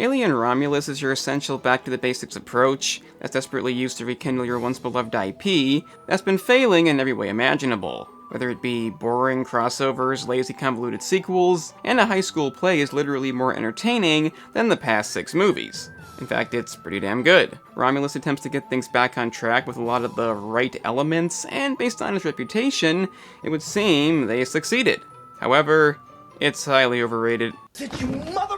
Alien Romulus is your essential back-to-the-basics approach that's desperately used to rekindle your once-beloved IP that's been failing in every way imaginable. Whether it be boring crossovers, lazy convoluted sequels, and a high school play is literally more entertaining than the past 6 movies. In fact, it's pretty damn good. Romulus attempts to get things back on track with a lot of the right elements, and based on its reputation, it would seem they succeeded. However, it's highly overrated. You motherfucker!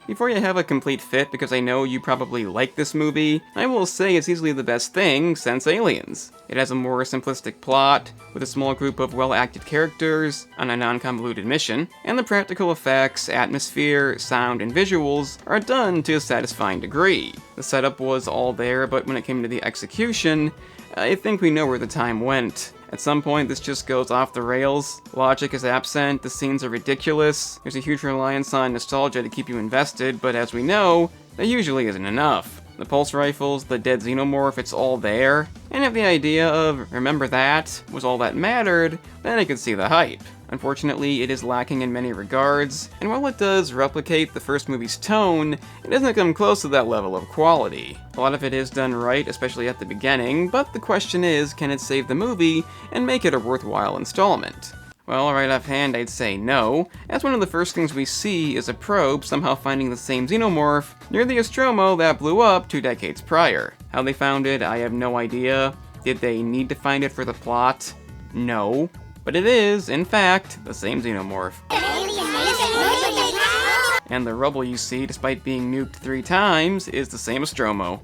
Before you have a complete fit, because I know you probably like this movie, I will say it's easily the best thing since Aliens. It has a more simplistic plot, with a small group of well-acted characters on a non-convoluted mission, and the practical effects, atmosphere, sound, and visuals are done to a satisfying degree. The setup was all there, but when it came to the execution, I think we know where the time went. At some point, this just goes off the rails. Logic is absent, the scenes are ridiculous, there's a huge reliance on nostalgia to keep you invested, but as we know, that usually isn't enough. The pulse rifles, the dead xenomorph, it's all there. And if the idea of, remember that, was all that mattered, then I could see the hype. Unfortunately, it is lacking in many regards, and while it does replicate the first movie's tone, it doesn't come close to that level of quality. A lot of it is done right, especially at the beginning, but the question is, can it save the movie and make it a worthwhile installment? Well, right offhand, I'd say no, as one of the first things we see is a probe somehow finding the same xenomorph near the Nostromo that blew up 2 decades prior. How they found it, I have no idea. Did they need to find it for the plot? No. But it is, in fact, the same xenomorph. And the rubble you see, despite being nuked 3 times, is the same Nostromo.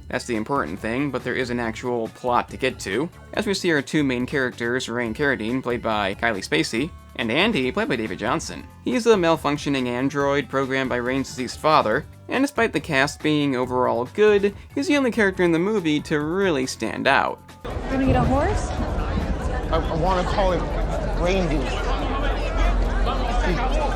That's the important thing, but there is an actual plot to get to. As we see our 2 main characters, Ray and Carradine, played by Cailee Spaeny, and Andy, played by David Jonsson. He's a malfunctioning android programmed by Ray's deceased father, and despite the cast being overall good, he's the only character in the movie to really stand out. Gonna get a horse? I want to call it reindeer.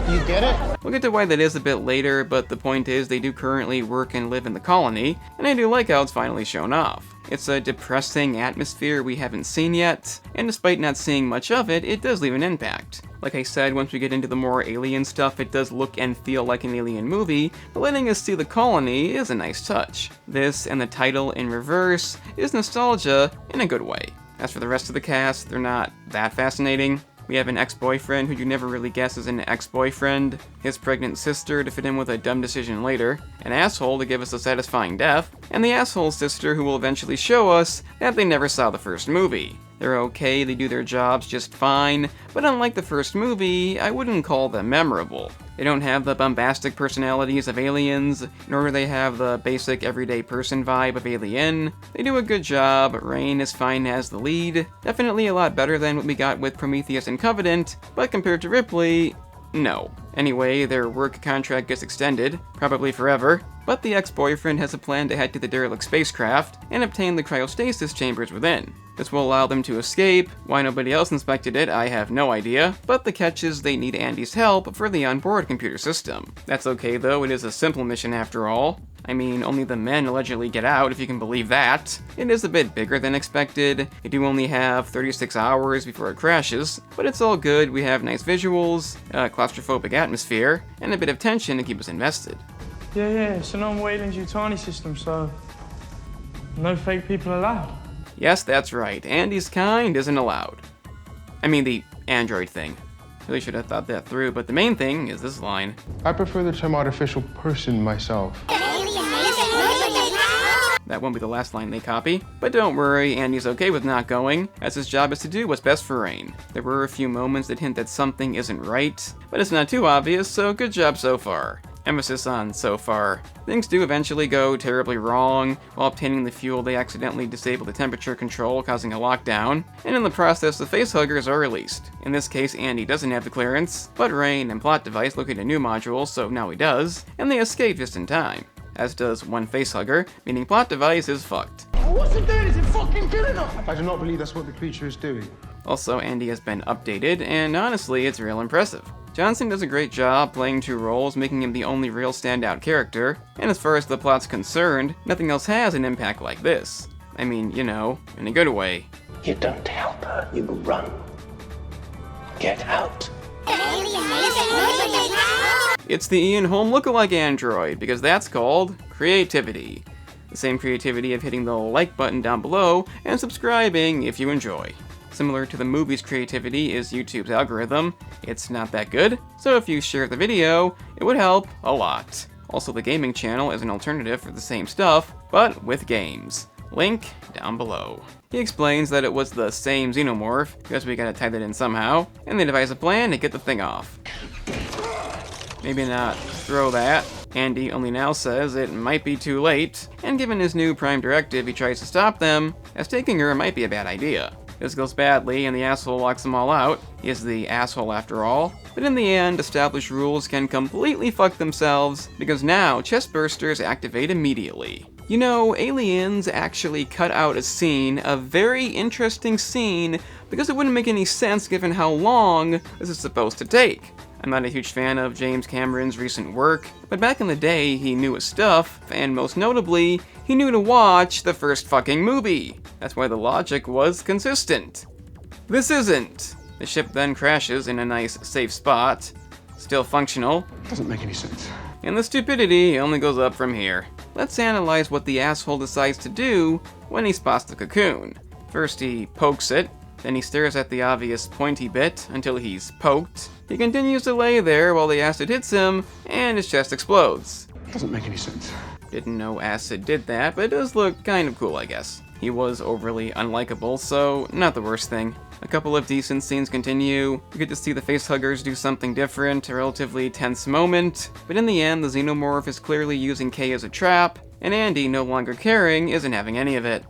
You get it? We'll get to why that is a bit later, but the point is they do currently work and live in the colony, and I do like how it's finally shown off. It's a depressing atmosphere we haven't seen yet, and despite not seeing much of it, it does leave an impact. Like I said, once we get into the more alien stuff, it does look and feel like an alien movie, but letting us see the colony is a nice touch. This, and the title in reverse, is nostalgia in a good way. As for the rest of the cast, they're not that fascinating. We have an ex-boyfriend who you never really guess is an ex-boyfriend, his pregnant sister to fit in with a dumb decision later, an asshole to give us a satisfying death, and the asshole sister who will eventually show us that they never saw the first movie. They're okay, they do their jobs just fine, but unlike the first movie, I wouldn't call them memorable. They don't have the bombastic personalities of Aliens, nor do they have the basic everyday person vibe of Alien. They do a good job, Rain is fine as the lead, definitely a lot better than what we got with Prometheus and Covenant, but compared to Ripley, no. Anyway, their work contract gets extended, probably forever, but the ex-boyfriend has a plan to head to the derelict spacecraft and obtain the cryostasis chambers within. This will allow them to escape. Why nobody else inspected it, I have no idea, but the catch is they need Andy's help for the onboard computer system. That's okay though, it is a simple mission after all. I mean, only the men allegedly get out, if you can believe that. It is a bit bigger than expected. They do only have 36 hours before it crashes, but it's all good. We have nice visuals, a claustrophobic atmosphere, and a bit of tension to keep us invested. Yeah, it's a non-Wayland Yutani system, so no fake people allowed. Yes, that's right. Andy's kind isn't allowed. I mean, the android thing. Really should have thought that through, but the main thing is this line. I prefer the term artificial person myself. That won't be the last line they copy, but don't worry, Andy's okay with not going, as his job is to do what's best for Rain. There were a few moments that hint that something isn't right, but it's not too obvious, so good job so far. Emphasis on so far. Things do eventually go terribly wrong. While obtaining the fuel, they accidentally disable the temperature control, causing a lockdown, and in the process, the facehuggers are released. In this case, Andy doesn't have the clearance, but Rain and Plot Device locate a new module, so now he does, and they escape just in time. As does one facehugger, meaning Plot Device is fucked. What's it doing? Is it fucking good enough? I do not believe that's what the creature is doing. Also, Andy has been updated, and honestly, it's real impressive. Jonsson does a great job playing 2 roles, making him the only real standout character, and as far as the plot's concerned, nothing else has an impact like this. I mean, you know, in a good way. You don't help her, you run. Get out. It's the Ian Holm lookalike android, because that's called creativity. The same creativity of hitting the like button down below and subscribing if you enjoy. Similar to the movie's creativity is YouTube's algorithm. It's not that good, so if you share the video, it would help a lot. Also, the gaming channel is an alternative for the same stuff, but with games. Link down below. He explains that it was the same xenomorph, because we gotta tie that in somehow, and they devise a plan to get the thing off. Maybe not throw that. Andy only now says it might be too late, and given his new prime directive he tries to stop them, as taking her might be a bad idea. This goes badly, and the asshole locks them all out. He is the asshole after all. But in the end, established rules can completely fuck themselves, because now chestbursters activate immediately. You know, Aliens actually cut out a scene, a very interesting scene, because it wouldn't make any sense given how long this is supposed to take. I'm not a huge fan of James Cameron's recent work, but back in the day he knew his stuff, and most notably, he knew to watch the first fucking movie. That's why the logic was consistent. This isn't. The ship then crashes in a nice, safe spot. Still functional. Doesn't make any sense. And the stupidity only goes up from here. Let's analyze what the asshole decides to do when he spots the cocoon. First he pokes it, then he stares at the obvious pointy bit until he's poked. He continues to lay there while the acid hits him, and his chest explodes. Doesn't make any sense. Didn't know acid did that, but it does look kind of cool, I guess. He was overly unlikable, so not the worst thing. A couple of decent scenes continue. You get to see the facehuggers do something different, a relatively tense moment, but in the end the xenomorph is clearly using Kay as a trap, and Andy, no longer caring, isn't having any of it.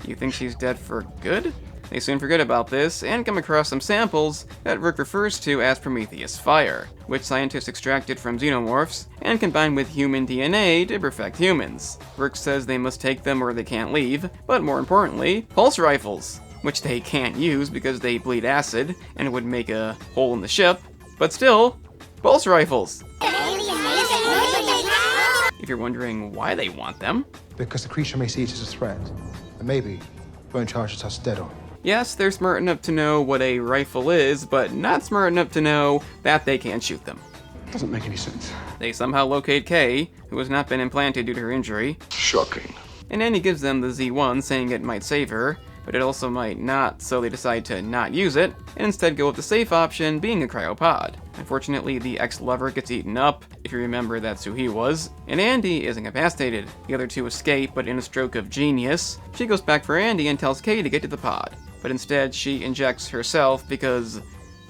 You think she's dead for good? They soon forget about this, and come across some samples that Rick refers to as Prometheus Fire, which scientists extracted from xenomorphs, and combined with human DNA to perfect humans. Rick says they must take them or they can't leave, but more importantly, pulse rifles, which they can't use because they bleed acid, and it would make a hole in the ship, but still, pulse rifles! If you're wondering why they want them, Because the creature may see it as a threat, and maybe won't charge us dead on. yes, they're smart enough to know what a rifle is, but not smart enough to know that they can't shoot them. Doesn't make any sense. They somehow locate Kay, who has not been implanted due to her injury, Shocking. and Andy gives them the Z1 saying it might save her, but it also might not, so they decide to not use it, and instead go with the safe option, being a cryopod. Unfortunately, the ex-lover gets eaten up, if you remember that's who he was, and Andy is incapacitated. The other two escape, but in a stroke of genius, she goes back for Andy and tells Kay to get to the pod. But instead, she injects herself because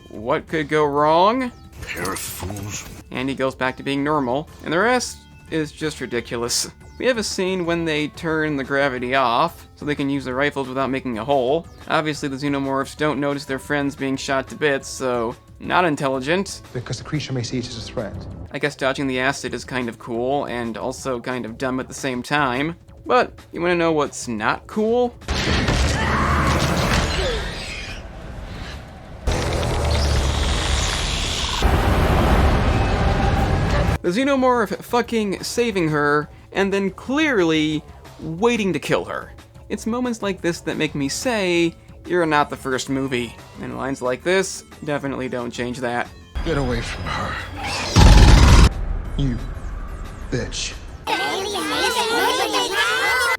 what could go wrong? Pair of fools. Andy goes back to being normal, and the rest is just ridiculous. We have a scene when they turn the gravity off, so they can use their rifles without making a hole. Obviously, the xenomorphs don't notice their friends being shot to bits, so not intelligent. Because the creature may see it as a threat. I guess dodging the acid is kind of cool, and also kind of dumb at the same time. But, you wanna know what's not cool? The xenomorph fucking saving her, and then clearly waiting to kill her. It's moments like this that make me say, you're not the first movie. And lines like this definitely don't change that. Get away from her. You bitch.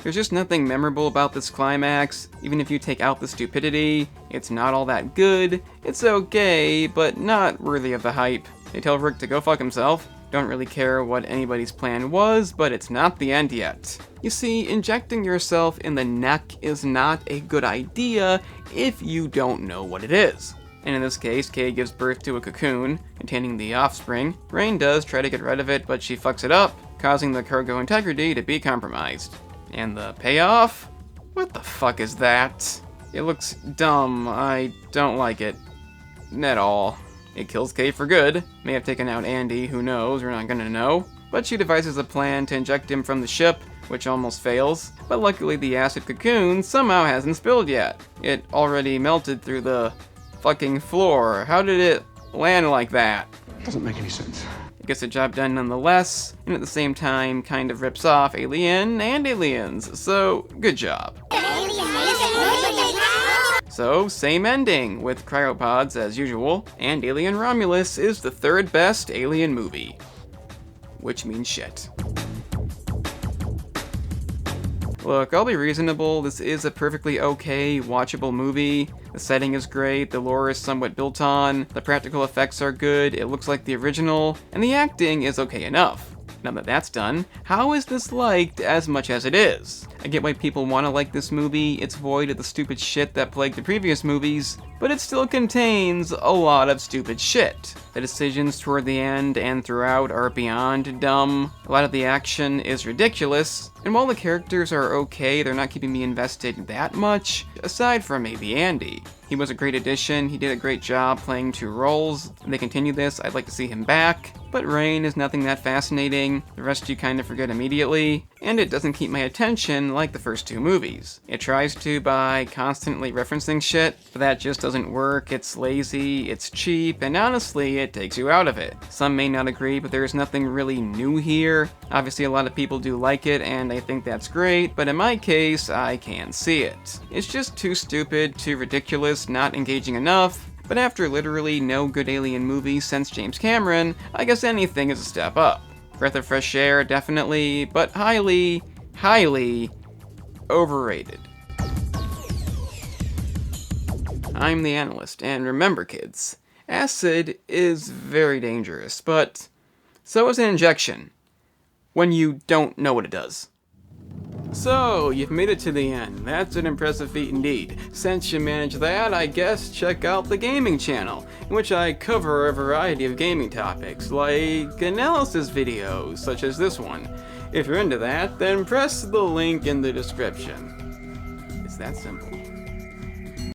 There's just nothing memorable about this climax. Even if you take out the stupidity, it's not all that good. It's okay, but not worthy of the hype. They tell Rick to go fuck himself. Don't really care what anybody's plan was, but it's not the end yet. You see, injecting yourself in the neck is not a good idea if you don't know what it is. And in this case, Kay gives birth to a cocoon containing the offspring. Rain does try to get rid of it, but she fucks it up, causing the cargo integrity to be compromised. And the payoff? What the fuck is that? It looks dumb. I don't like it. At all. It kills Kay for good. May have taken out Andy, who knows, we're not gonna know. But she devises a plan to inject him from the ship, which almost fails. But luckily the acid cocoon somehow hasn't spilled yet. It already melted through the fucking floor. How did it land like that? Doesn't make any sense. It gets the job done nonetheless, and at the same time kind of rips off Alien and Aliens, so good job. So, same ending, with cryopods as usual, and Alien Romulus is the third best Alien movie. Which means shit. Look, I'll be reasonable, this is a perfectly okay, watchable movie. The setting is great, the lore is somewhat built on, the practical effects are good, it looks like the original, and the acting is okay enough. Now that that's done, how is this liked as much as it is? I get why people want to like this movie, it's void of the stupid shit that plagued the previous movies, but it still contains a lot of stupid shit. The decisions toward the end and throughout are beyond dumb, a lot of the action is ridiculous, and while the characters are okay, they're not keeping me invested that much, aside from maybe Andy. He was a great addition, he did a great job playing two roles. If they continue this, I'd like to see him back. But Rain is nothing that fascinating, the rest you kind of forget immediately, and it doesn't keep my attention like the first two movies. It tries to by constantly referencing shit, but that just doesn't work, it's lazy, it's cheap, and honestly, it takes you out of it. Some may not agree, but there's nothing really new here. Obviously a lot of people do like it, and I think that's great, but in my case, I can't see it. It's just too stupid, too ridiculous, not engaging enough. But after literally no good Alien movie since James Cameron, I guess anything is a step up. Breath of fresh air, definitely, but highly, highly overrated. I'm the analyst, and remember kids, acid is very dangerous, but so is an injection, when you don't know what it does. So, you've made it to the end. That's an impressive feat indeed. Since you managed that, I guess check out the gaming channel, in which I cover a variety of gaming topics, like analysis videos, such as this one. If you're into that, then press the link in the description. It's that simple.